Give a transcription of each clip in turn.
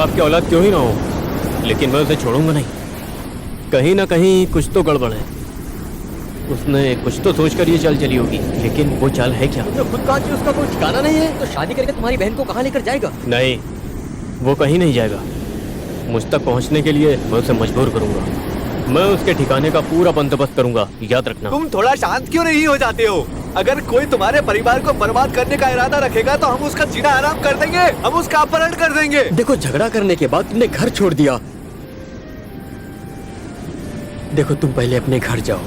आपकी औलाद क्यों ही ना हो, लेकिन मैं उसे छोड़ूंगा नहीं। कहीं ना कहीं कुछ तो गड़बड़ है। उसने कुछ तो सोचकर ये चाल चली होगी, लेकिन वो चाल है क्या? तुमने खुद कहा कि उसका कोई ठिकाना नहीं है, तो शादी करके तुम्हारी बहन को कहाँ लेकर जाएगा? नहीं, वो कहीं नहीं जाएगा। मुझ तक पहुंचने के लिए मैं उसे मजबूर करूंगा। मैं उसके ठिकाने का पूरा बंदोबस्त करूंगा, याद रखना। तुम थोड़ा शांत क्यों नहीं हो जाते हो? अगर कोई तुम्हारे परिवार को बर्बाद करने का इरादा रखेगा तो हम उसका जीना हराम कर देंगे, हम उसका अपहरण कर देंगे। देखो, झगड़ा करने के बाद तुमने घर छोड़ दिया। देखो, तुम पहले अपने घर जाओ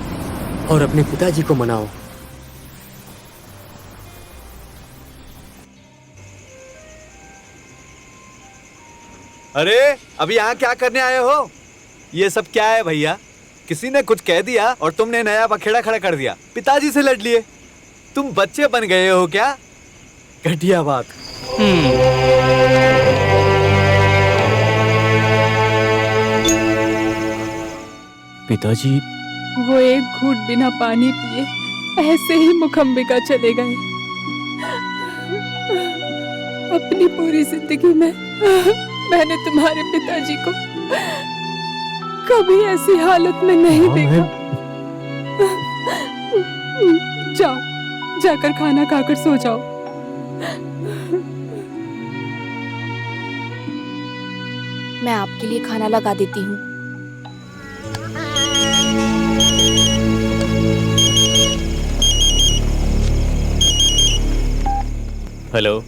और अपने पिताजी को मनाओ। अरे अभी यहाँ क्या करने आए हो? ये सब क्या है भैया? किसी ने कुछ कह दिया और तुमने नया बखेड़ा खड़ा कर दिया, पिताजी से लड़ लिए। तुम बच्चे बन गए हो क्या? घटिया बात। पिताजी वो एक घूंट बिना पानी पिए ऐसे ही मुखम्बिका चले गए। अपनी पूरी जिंदगी में मैंने तुम्हारे पिताजी को कभी ऐसी हालत में नहीं देखा। जाओ, जाकर खाना खाकर सो जाओ। मैं आपके लिए खाना लगा देती हूँ। हेलो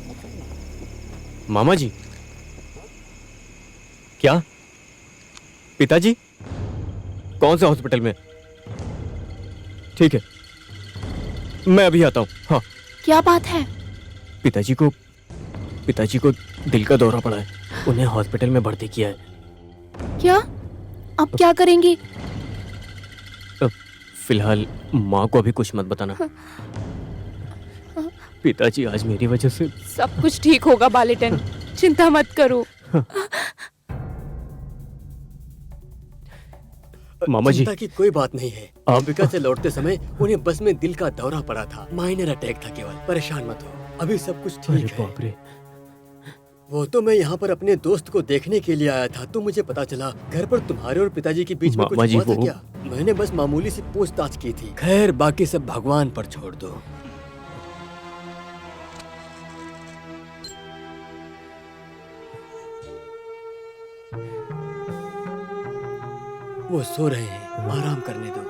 मामा जी। क्या? पिताजी कौन से हॉस्पिटल में? ठीक है, मैं अभी आता हूँ। हाँ। क्या बात है? पिताजी को दिल का दौरा पड़ा है, उन्हें हॉस्पिटल में भर्ती किया है। क्या? अब क्या करेंगी? फिलहाल माँ को अभी कुछ मत बताना। पिताजी आज मेरी वजह से। सब कुछ ठीक होगा बालेटन, चिंता मत करो। मामा जी, चिंता की कोई बात नहीं है। अमेरिका से लौटते समय उन्हें बस में दिल का दौरा पड़ा था, माइनर अटैक था केवल। परेशान मत हो, अभी सब कुछ ठीक है। बाप रे। वो तो मैं यहाँ पर अपने दोस्त को देखने के लिए आया था, तो मुझे पता चला घर पर तुम्हारे और पिताजी के बीच में कुछ हुआ था क्या? मैंने बस मामूली सी पूछताछ की थी। खैर, बाकी सब भगवान पर छोड़ दो। वो सो रहे हैं, आराम करने दो।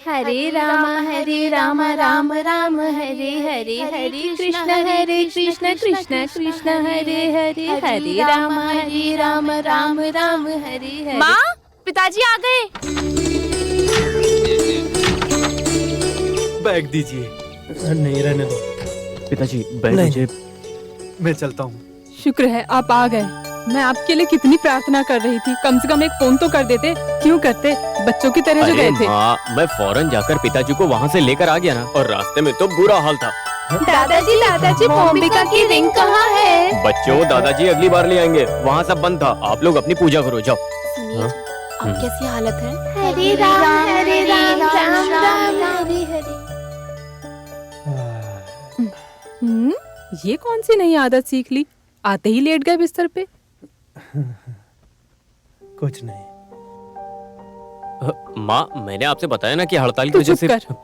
हरे राम राम राम हरे हरे, हरे कृष्ण कृष्ण कृष्ण हरे हरे, हरे राम राम राम हरे हरे। माँ, पिताजी आ गए। बैग दीजिए। नहीं, रहने दो। पिताजी बैग मुझे। मैं चलता हूँ। शुक्र है आप आ गए। मैं आपके लिए कितनी प्रार्थना कर रही थी, कम से कम एक फोन तो कर देते। क्यों करते, बच्चों की तरह जो गए थे। मैं फौरन जाकर पिताजी को वहाँ से लेकर आ गया ना, और रास्ते में तो बुरा हाल था। दादाजी मोम्बिका की रिंग कहाँ है? बच्चों, दादाजी अगली बार ले आएंगे, वहाँ सब बंद था। आप लोग अपनी पूजा करो, जाओ। सुनिए, अब कैसी हालत है? हरे राम राम राम हरे हरे। ये कौन सी नई आदत सीख ली, आते ही लेट गए बिस्तर पे। कुछ नहीं। माँ, मैंने आपसे बताया ना कि हड़ताल की तू वजह चुप से। कर।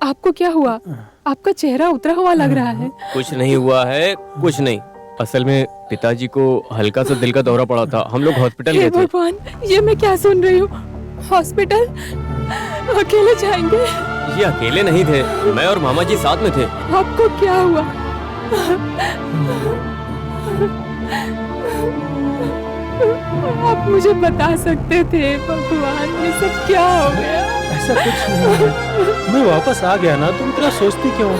आपको क्या हुआ? आपका चेहरा उतरा हुआ लग रहा है। कुछ नहीं हुआ है, कुछ नहीं। असल में पिताजी को हल्का सा दिल का दौरा पड़ा था, हम लोग हॉस्पिटल हे गए थे। भगवान, ये मैं क्या सुन रही हूँ? हॉस्पिटल? अकेले जाएंगे? ये अकेले नहीं थे, मैं और मामा जी साथ में थे। आपको क्या हुआ? आप मुझे बता सकते थे। भगवान, ये सब क्या हो गया? ऐसा कुछ नहीं है। मैं वापस आ गया ना, तुम इतना सोचती क्यों?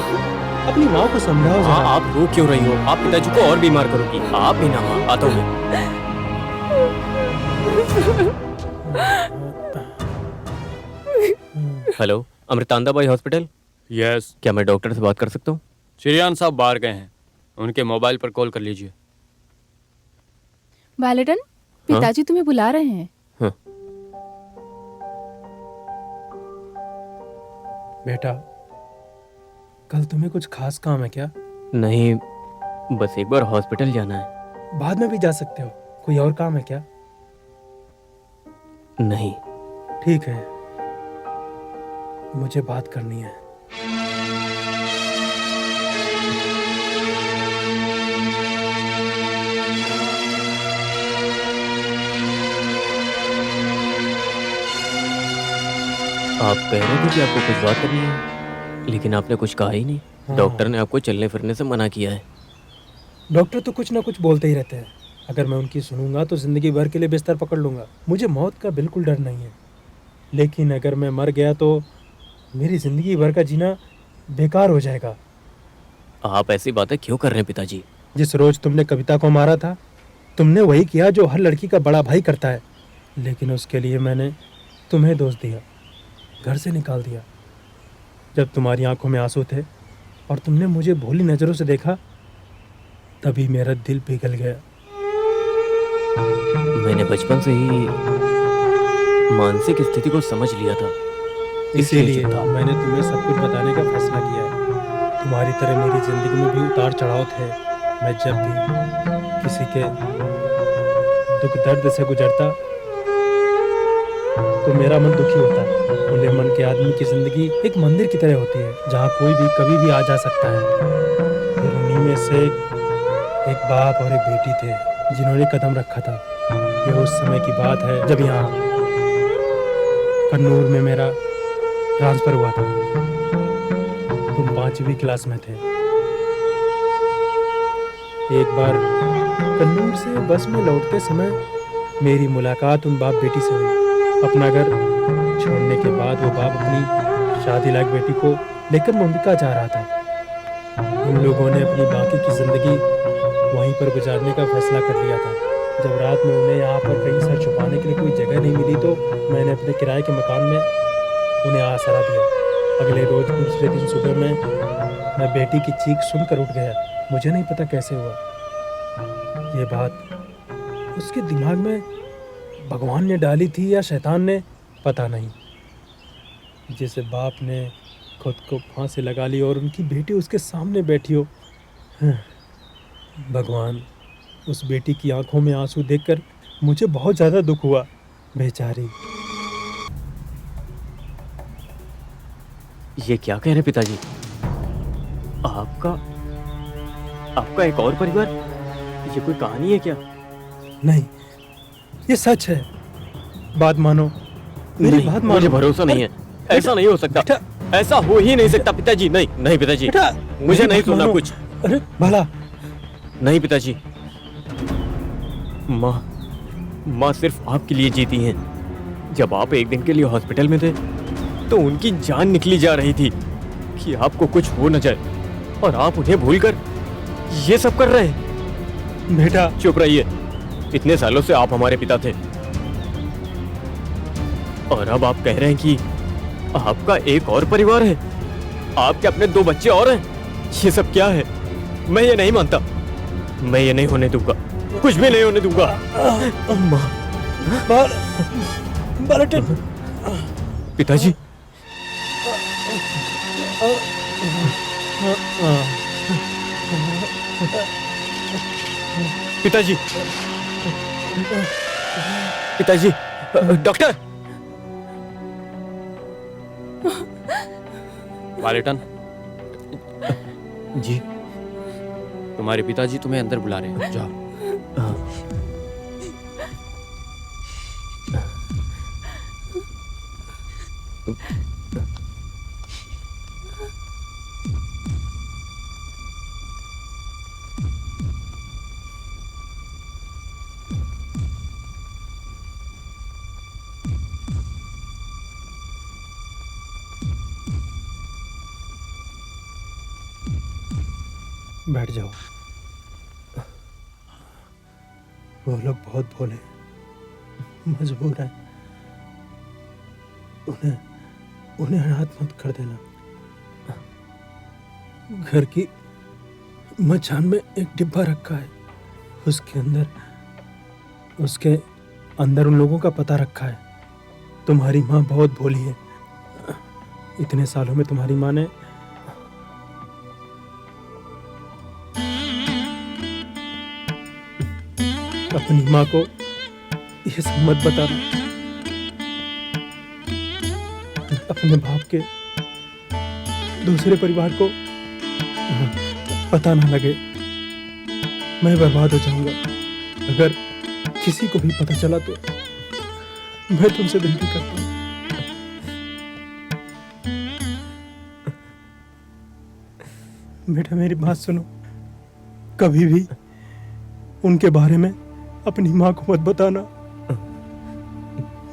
अपनी माँ को समझाओ। हाँ, आप रो क्यों रही हो? आप पिताजी को और बीमार करोगी। आप भी ना माँ, आता हूँ मैं। हेलो, अमृतांदा बाई हॉस्पिटल? यस। क्या मैं डॉक्टर से बात कर सकता हूँ? श्रीयान साहब बाहर गए हैं, उनके मोबाइल पर कॉल कर लीजिए। बालेटन, पिताजी तुम्हें बुला रहे हैं। बेटा, कल तुम्हें कुछ खास काम है क्या? नहीं, बस एक बार हॉस्पिटल जाना है। बाद में भी जा सकते हो। कोई और काम है क्या? नहीं। ठीक है, मुझे बात करनी है। आप कह रहे थे कि आपको कुछ बात करनी है, लेकिन आपने कुछ कहा ही नहीं। हाँ। डॉक्टर ने आपको चलने फिरने से मना किया है। डॉक्टर तो कुछ ना कुछ बोलते ही रहते हैं। अगर मैं उनकी सुनूंगा तो जिंदगी भर के लिए बिस्तर पकड़ लूंगा। मुझे मौत का बिल्कुल डर नहीं है, लेकिन अगर मैं मर गया तो मेरी जिंदगी भर का जीना बेकार हो जाएगा। आप ऐसी बातें क्यों कर रहे हैं पिताजी? जिस रोज तुमने कविता को मारा था, तुमने वही किया जो हर लड़की का बड़ा भाई करता है। लेकिन उसके लिए मैंने तुम्हें दोष दिया, घर से निकाल दिया। जब तुम्हारी आंखों में आंसू थे और तुमने मुझे भोली नजरों से देखा, तभी मेरा दिल पिघल गया। मैंने बचपन से ही मानसिक स्थिति को समझ लिया था, इसीलिए मैंने तुम्हें सब कुछ बताने का फैसला किया है। तुम्हारी तरह मेरी जिंदगी में भी उतार चढ़ाव थे। मैं जब भी किसी के दुख दर्द से गुजरता तो मेरा मन दुखी होता है। खुले मन के आदमी की जिंदगी एक मंदिर की तरह होती है, जहाँ कोई भी कभी भी आ जा सकता है। फिर उन्हीं में से एक बाप और एक बेटी थे जिन्होंने कदम रखा था। ये उस समय की बात है जब यहाँ कन्नूर में मेरा ट्रांसफर हुआ था। तुम 5वीं क्लास में थे। एक बार कन्नूर से बस में लौटते समय मेरी मुलाकात उन बाप बेटी से हुई। अपना घर छोड़ने के बाद वो बाप अपनी शादी लायक बेटी को लेकर मुंबई जा रहा था। उन लोगों ने अपनी बाकी की जिंदगी वहीं पर गुजारने का फैसला कर लिया था। जब रात में उन्हें यहाँ पर कहीं सर छुपाने के लिए कोई जगह नहीं मिली तो मैंने अपने किराए के मकान में उन्हें आसरा दिया। अगले रोज दूसरे दिन सुबह में मैं बेटी की चीख सुनकर उठ गया। मुझे नहीं पता कैसे हुआ। ये बात उसके दिमाग में भगवान ने डाली थी या शैतान ने, पता नहीं। जैसे बाप ने खुद को फांसी लगा ली और उनकी बेटी उसके सामने बैठी हो। भगवान, उस बेटी की आंखों में आंसू देखकर मुझे बहुत ज़्यादा दुख हुआ। बेचारी। ये क्या कह रहे हैं पिताजी? आपका एक और परिवार? ये कोई कहानी है क्या? नहीं, ये सच है। बात मानो, मेरी बात मानो। मुझे भरोसा नहीं है। ऐसा नहीं हो सकता। ऐसा हो ही नहीं सकता पिताजी। नहीं नहीं पिताजी, मुझे नहीं सुनना कुछ। अरे भला। नहीं पिताजी, माँ सिर्फ आपके लिए जीती हैं। जब आप एक दिन के लिए हॉस्पिटल में थे तो उनकी जान निकली जा रही थी कि आपको कुछ हो न जाए, और आप उन्हें भूलकर ये सब कर रहे हैं। बेटा चुप रहिए। इतने सालों से आप हमारे पिता थे, और अब आप कह रहे हैं कि आपका एक और परिवार है, आपके अपने 2 बच्चे और हैं। ये सब क्या है? मैं ये नहीं मानता। मैं ये नहीं होने दूंगा, कुछ भी नहीं होने दूंगा। पिताजी, पिताजी, पिताजी, डॉक्टर। वालेटन, जी, तुम्हारे पिताजी तुम्हें अंदर बुला रहे हैं, जाओ। बैठ जाओ। वो लोग बहुत भोले, मजबूर हैं। उन्हें अनाथ मत कर देना। घर की मचान में एक डिब्बा रखा है, उसके अंदर उन लोगों का पता रखा है। तुम्हारी माँ बहुत भोली है। इतने सालों में तुम्हारी माँ ने अपनी माँ को ये सब मत बताना, अपने बाप के दूसरे परिवार को पता ना लगे, मैं बर्बाद हो जाऊंगा। अगर किसी को भी पता चला तो मैं तुमसे विनती करता हूँ, बेटा मेरी बात सुनो, कभी भी उनके बारे में अपनी माँ को मत बताना,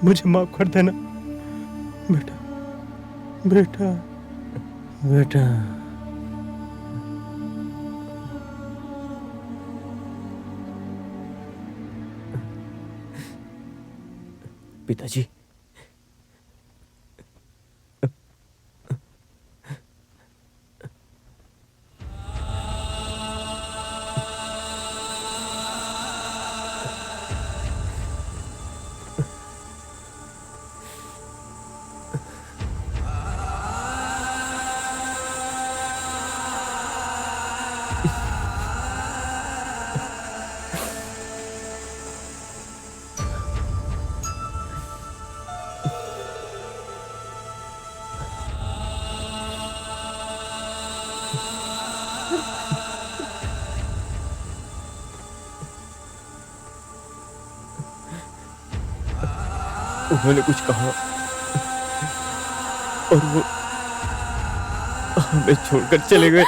मुझे माफ कर देना बेटा, बेटा, बेटा। पिताजी, उन्होंने कुछ कहा और वो हमें छोड़कर चले गए।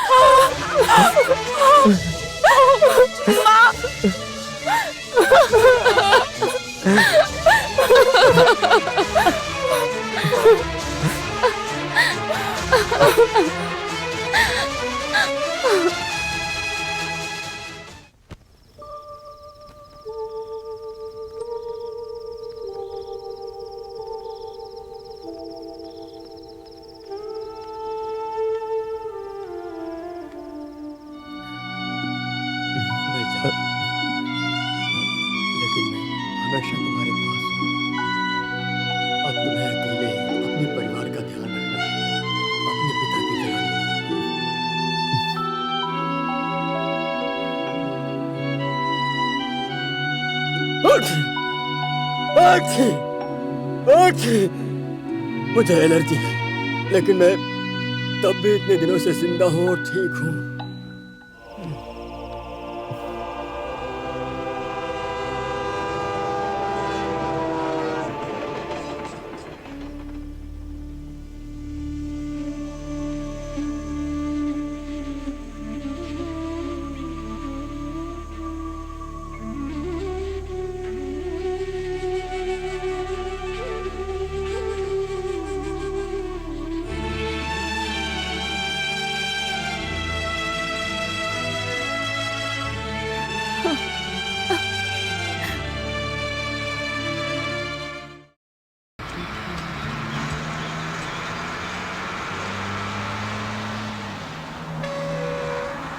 लेकिन मैं हमेशा तुम्हारे पास हूँ। अब तुम्हें अकेले अपने परिवार का ध्यान रखना है, अपने पिता की जगह मुझे एलर्जी है, लेकिन मैं तब भी इतने दिनों से जिंदा हूँ और ठीक हूँ।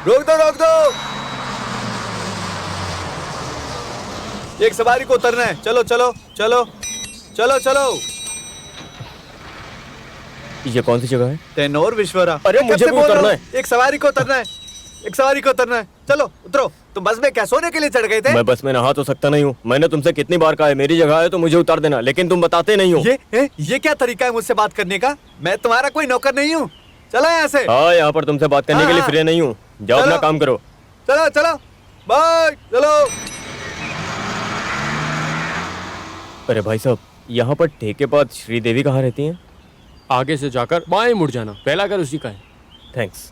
रोक दो, रोक दो। एक सवारी को उतरना है। चलो चलो चलो चलो चलो। ये कौन सी जगह है? टेनोर विश्वरा। अरे मुझे भी उतरना है। एक सवारी को उतरना है, एक सवारी को उतरना है। चलो उतरो। तुम बस में क्या सोने के लिए चढ़ गए थे? मैं बस में नहा तो सकता नहीं हूँ। मैंने तुमसे कितनी बार कहा है मेरी जगह है तो मुझे उतार देना, लेकिन तुम बताते नहीं हो। ये क्या तरीका है मुझसे बात करने का? मैं तुम्हारा कोई नौकर नहीं हूँ। चलो यहाँ से। हाँ, यहाँ पर तुमसे बात करने के लिए फ्री नहीं हूँ। जाओ अपना काम करो। चलो चलो बाय। चलो। अरे भाई साहब, यहाँ पर ठेके पास श्रीदेवी कहाँ रहती हैं? आगे से जाकर बाएं मुड़ जाना, पहला घर उसी का है। थैंक्स।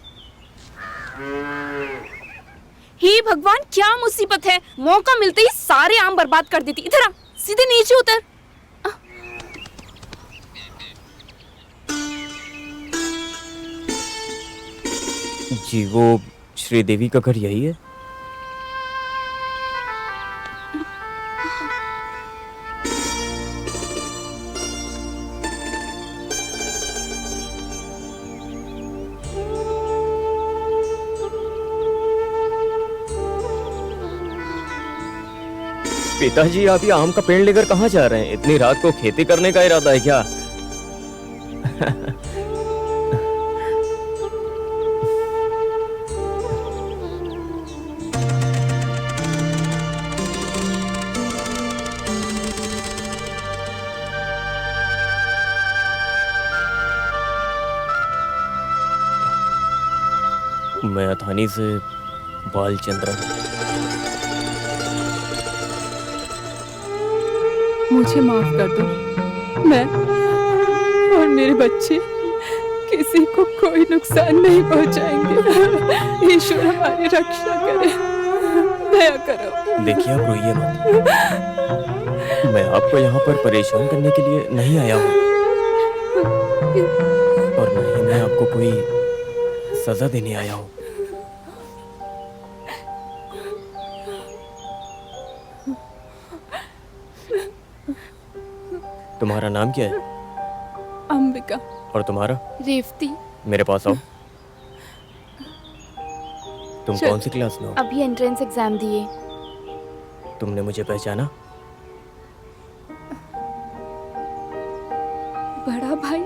हे भगवान, क्या मुसीबत है, मौका मिलते ही सारे आम बर्बाद कर देती। इधर आ, सीधे नीचे उतर। जी, वो श्रीदेवी का घर यही है? पिताजी, आप ये आम का पेड़ लेकर कहाँ जा रहे हैं? इतनी रात को खेती करने का इरादा है क्या? मैं अथानी से बालचंद्रन। मुझे माफ कर दो। मैं और मेरे बच्चे किसी को कोई नुकसान नहीं पहुंचाएंगे। ईश्वर हमारी रक्षा करे, दया करो। देखिए, आप रोइए मत। मैं आपको यहाँ पर परेशान करने के लिए नहीं आया हूँ, और न ही मैं आपको कोई सजा देने आया हूँ। तुम्हारा नाम क्या है? अंबिका। और तुम्हारा? रेवती। मेरे पास आओ। तुम चल। कौन सी क्लास में हो? अभी एंट्रेंस एग्जाम दिए। तुमने मुझे पहचाना? बड़ा भाई।